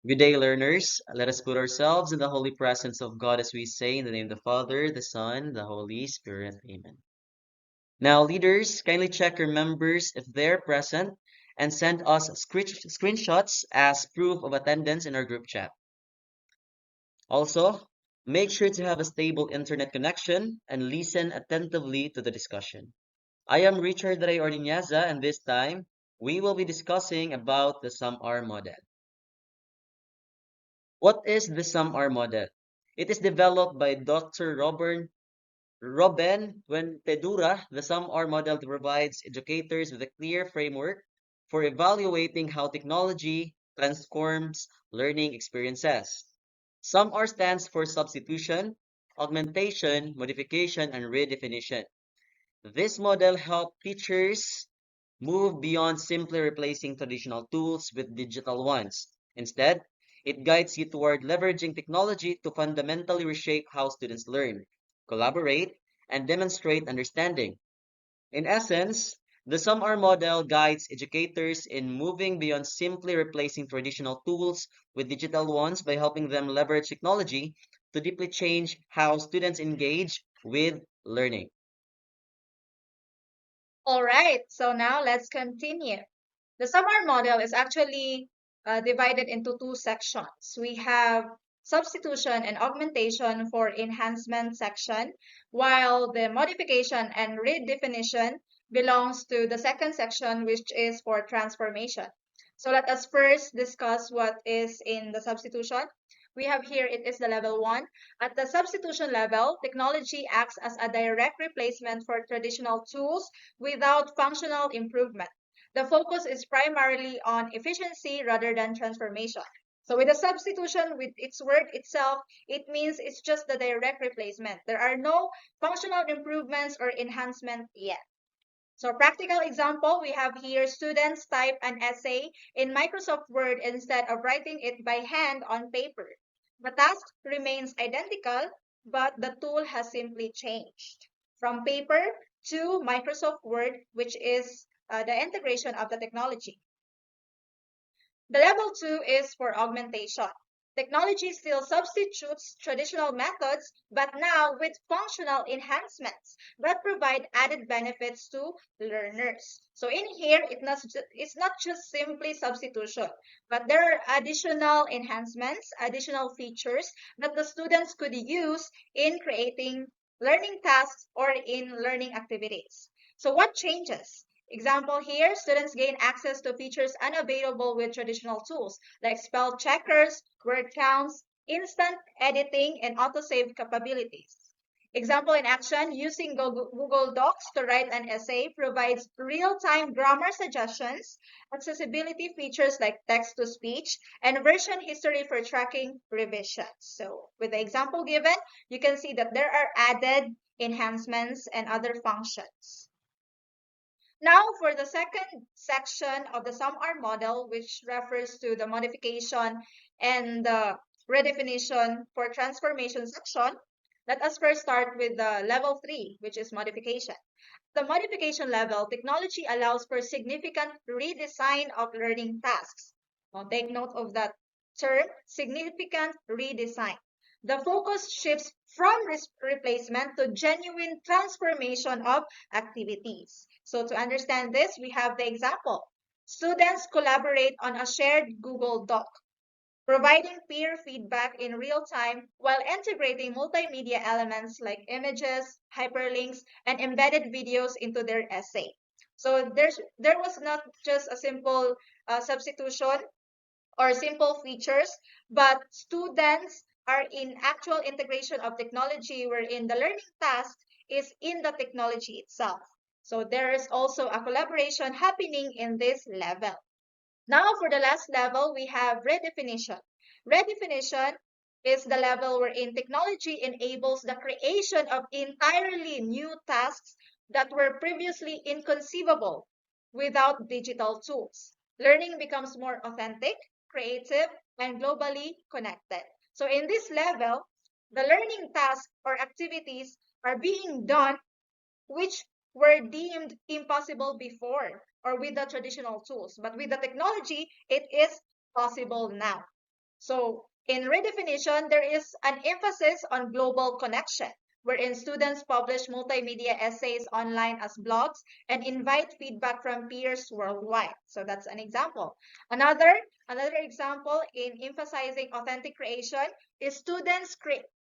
Good day, learners. Let us put ourselves in the holy presence of God as we say in the name of the Father, the Son, the Holy Spirit. Amen. Now, leaders, kindly check your members if they're present and send us screenshots as proof of attendance in our group chat. Also, make sure to have a stable internet connection and listen attentively to the discussion. I am Richard Ray Ordinaza, and this time we will be discussing about the SUM-R model. What is the SUM-R model? It is developed by Dr. Robin Fuentedura. The SUM-R model provides educators with a clear framework for evaluating how technology transforms learning experiences. SUM-R stands for substitution, augmentation, modification, and redefinition. This model helps teachers move beyond simply replacing traditional tools with digital ones. Instead, it guides you toward leveraging technology to fundamentally reshape how students learn, collaborate, and demonstrate understanding. In essence, the SUM-R model guides educators in moving beyond simply replacing traditional tools with digital ones by helping them leverage technology to deeply change how students engage with learning. All right, so now let's continue. The SUMR model is actually divided into two sections. We have substitution and augmentation for enhancement section, while the modification and redefinition belongs to the second section, which is for transformation. So let us first discuss what is in the substitution. We have here, it is the level one. At the substitution level, technology acts as a direct replacement for traditional tools without functional improvement. The focus is primarily on efficiency rather than transformation. So with the substitution, with its word itself, it means it's just the direct replacement. There are no functional improvements or enhancement yet. So practical example, we have here students type an essay in Microsoft Word instead of writing it by hand on paper. The task remains identical, but the tool has simply changed from paper to Microsoft Word, which is the integration of the technology. The level two is for augmentation. Technology still substitutes traditional methods, but now with functional enhancements that provide added benefits to learners. So in here, it's not just simply substitution, but there are additional enhancements, additional features that the students could use in creating learning tasks or in learning activities. So what changes? Example here, students gain access to features unavailable with traditional tools like spell checkers, word counts, instant editing, and autosave capabilities. Example in action, using Google Docs to write an essay provides real-time grammar suggestions, accessibility features like text-to-speech, and version history for tracking revisions. So with the example given, you can see that there are added enhancements and other functions. Now, for the second section of the SUM-R model, which refers to the modification and the redefinition for transformation section, let us first start with the level 3, which is modification. The modification level, technology allows for significant redesign of learning tasks. Now, take note of that term, significant redesign. The focus shifts from replacement to genuine transformation of activities. So to understand this, we have the example. Students collaborate on a shared Google Doc, providing peer feedback in real time while integrating multimedia elements like images, hyperlinks, and embedded videos into their essay. So there was not just a simple substitution or simple features, but students are in actual integration of technology wherein the learning task is in the technology itself. So there is also a collaboration happening in this level. Now for the last level, we have redefinition. Redefinition is the level wherein technology enables the creation of entirely new tasks that were previously inconceivable without digital tools. Learning becomes more authentic, creative, and globally connected. So in this level, the learning tasks or activities are being done which were deemed impossible before or with the traditional tools. But with the technology, it is possible now. So in redefinition, there is an emphasis on global connection, wherein students publish multimedia essays online as blogs and invite feedback from peers worldwide. So that's an example. Another example in emphasizing authentic creation is students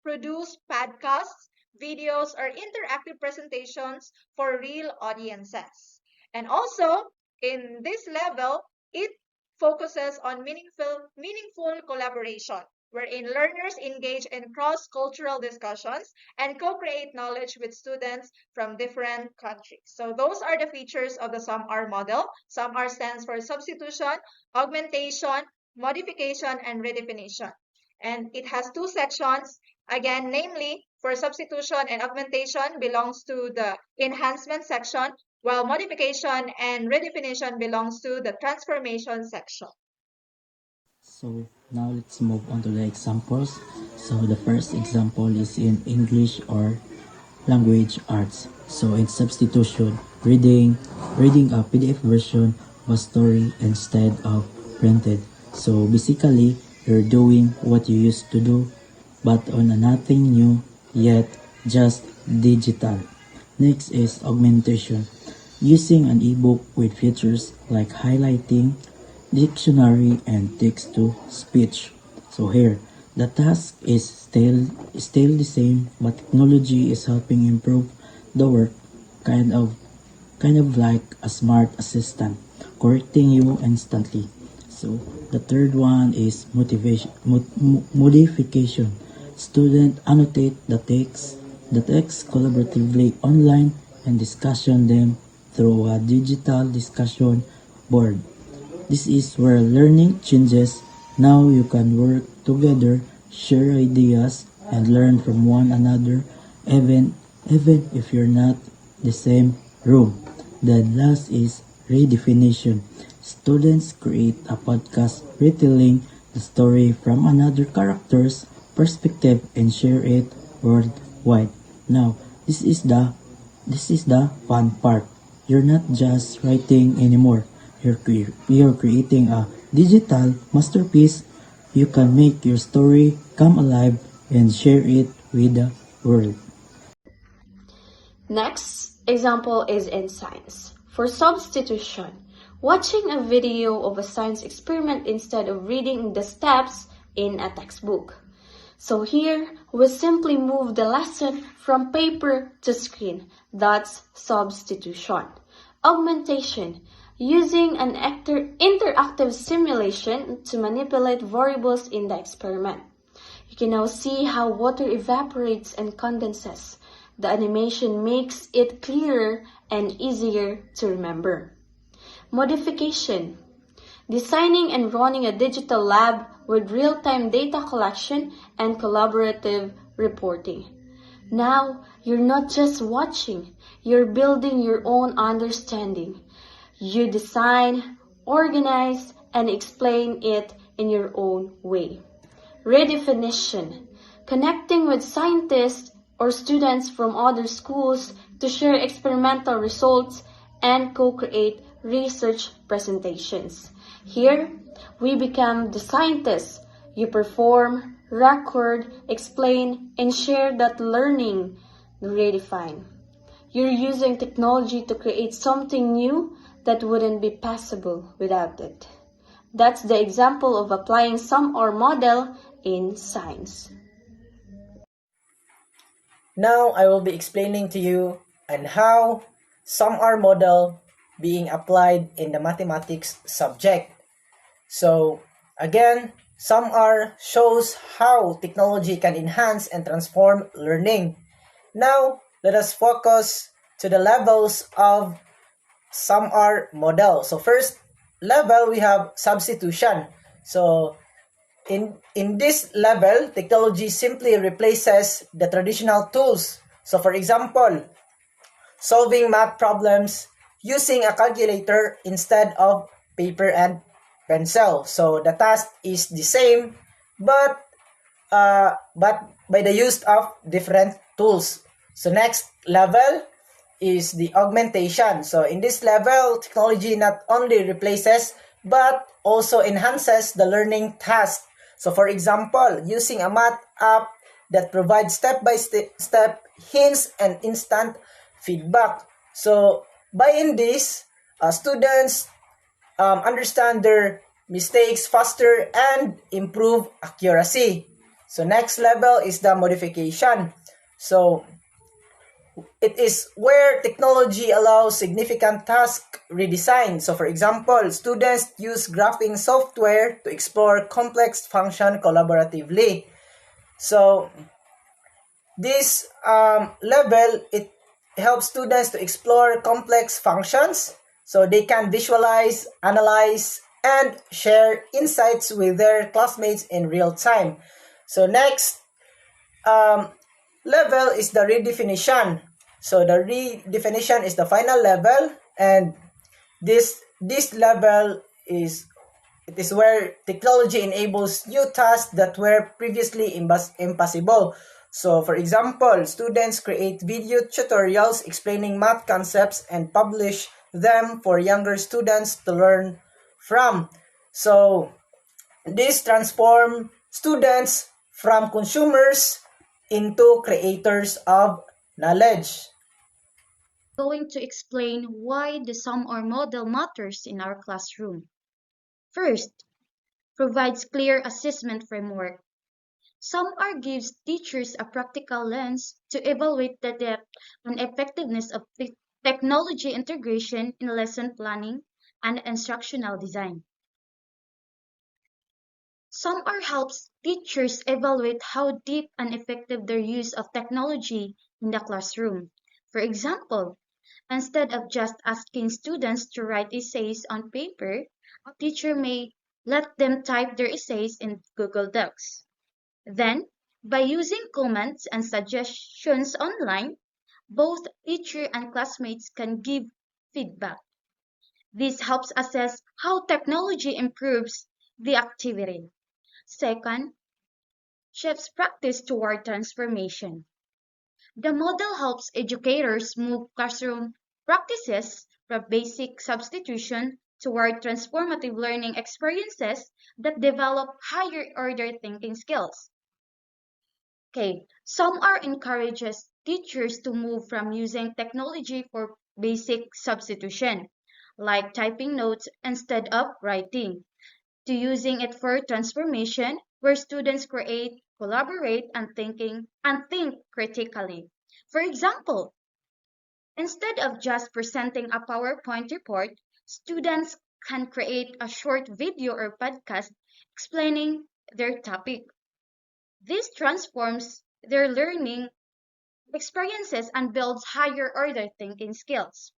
produce podcasts, videos, or interactive presentations for real audiences. And also, in this level, it focuses on meaningful collaboration, wherein learners engage in cross-cultural discussions and co-create knowledge with students from different countries. So those are the features of the SUM-R model. SUM-R stands for substitution, augmentation, modification, and redefinition. And it has two sections, again, namely for substitution and augmentation belongs to the enhancement section, while modification and redefinition belongs to the transformation section. So now let's move on to the examples. So the first example is in English or language arts. So in substitution, reading a PDF version of a story instead of printed. So basically, you're doing what you used to do, but on a nothing new, yet just digital. Next is augmentation. Using an ebook with features like highlighting, dictionary, and text-to-speech. So here, the task is still the same, but technology is helping improve the work, kind of like a smart assistant, correcting you instantly. So the third one is modification. Student annotate the text collaboratively online and discussion them through a digital discussion board. This is where learning changes. Now you can work together, share ideas, and learn from one another, even if you're not the same room. The last is redefinition. Students create a podcast retelling the story from another character's perspective and share it worldwide. Now, this is the fun part. You're not just writing anymore. You're creating a digital masterpiece. You can make your story come alive and share it with the world. Next example is in science. For substitution, watching a video of a science experiment instead of reading the steps in a textbook. So here, we simply move the lesson from paper to screen. That's substitution. Augmentation. Using an interactive simulation to manipulate variables in the experiment. You can now see how water evaporates and condenses. The animation makes it clearer and easier to remember. Modification. Designing and running a digital lab with real-time data collection and collaborative reporting. Now, you're not just watching, you're building your own understanding. You design, organize, and explain it in your own way. Redefinition. Connecting with scientists or students from other schools to share experimental results and co-create research presentations. Here, we become the scientists. You perform, record, explain, and share that learning redefine. You're using technology to create something new that wouldn't be possible without it. That's the example of applying SUM-R model in science. Now I will be explaining to you on how SUM-R model being applied in the mathematics subject. So again, SUM-R shows how technology can enhance and transform learning. Now let us focus to the levels of SUM-R model. So first level, we have substitution. So in this level, technology simply replaces the traditional tools. So for example, solving math problems using a calculator instead of paper and pencil. So the task is the same, but by the use of different tools. So next level is the augmentation. So in this level, technology not only replaces but also enhances the learning task. So for example, using a math app that provides step-by-step hints and instant feedback. So by in this, students understand their mistakes faster and improve accuracy. So next level is the modification. So it is where technology allows significant task redesign. So for example, students use graphing software to explore complex function collaboratively. So this level, it helps students to explore complex functions so they can visualize, analyze, and share insights with their classmates in real time. So next level is the redefinition. So the redefinition is the final level, and this level is where technology enables new tasks that were previously impossible. So for example, students create video tutorials explaining math concepts and publish them for younger students to learn from. So this transforms students from consumers into creators of knowledge. Going to explain why the sum or model matters in our classroom. First, provides clear assessment framework. SumR gives teachers a practical lens to evaluate the depth and effectiveness of technology integration in lesson planning and instructional design. SumR helps teachers evaluate how deep and effective their use of technology in the classroom. For example, instead of just asking students to write essays on paper, a teacher may let them type their essays in Google Docs. Then, by using comments and suggestions online, both teacher and classmates can give feedback. This helps assess how technology improves the activity. Second, shifts practice toward transformation. The model helps educators move classroom practices from basic substitution toward transformative learning experiences that develop higher order thinking skills. Okay, SumR encourages teachers to move from using technology for basic substitution, like typing notes instead of writing, to using it for transformation, where students create, collaborate, and think critically. For example, instead of just presenting a PowerPoint report, students can create a short video or podcast explaining their topic. This transforms their learning experiences and builds higher order thinking skills.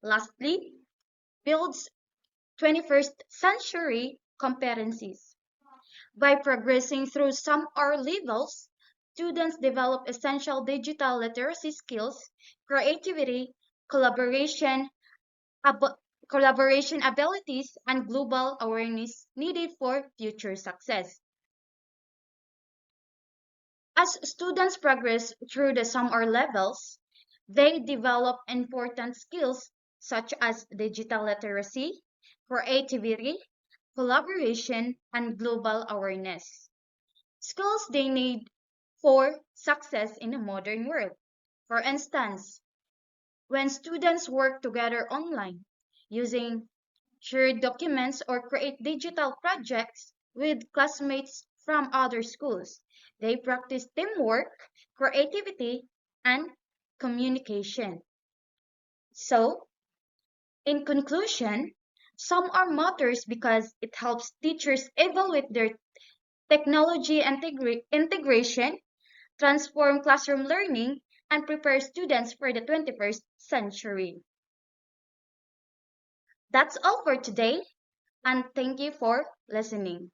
Lastly, builds 21st century competencies. By progressing through some R levels, students develop essential digital literacy skills, creativity, collaboration, collaboration abilities, and global awareness needed for future success. As students progress through the some R levels, they develop important skills such as digital literacy, creativity, collaboration, and global awareness. Skills they need for success in a modern world. For instance, when students work together online using shared documents or create digital projects with classmates from other schools, they practice teamwork, creativity, and communication. So, in conclusion, some are matters because it helps teachers evaluate their technology integration, transform classroom learning, and prepare students for the 21st century. That's all for today, and thank you for listening.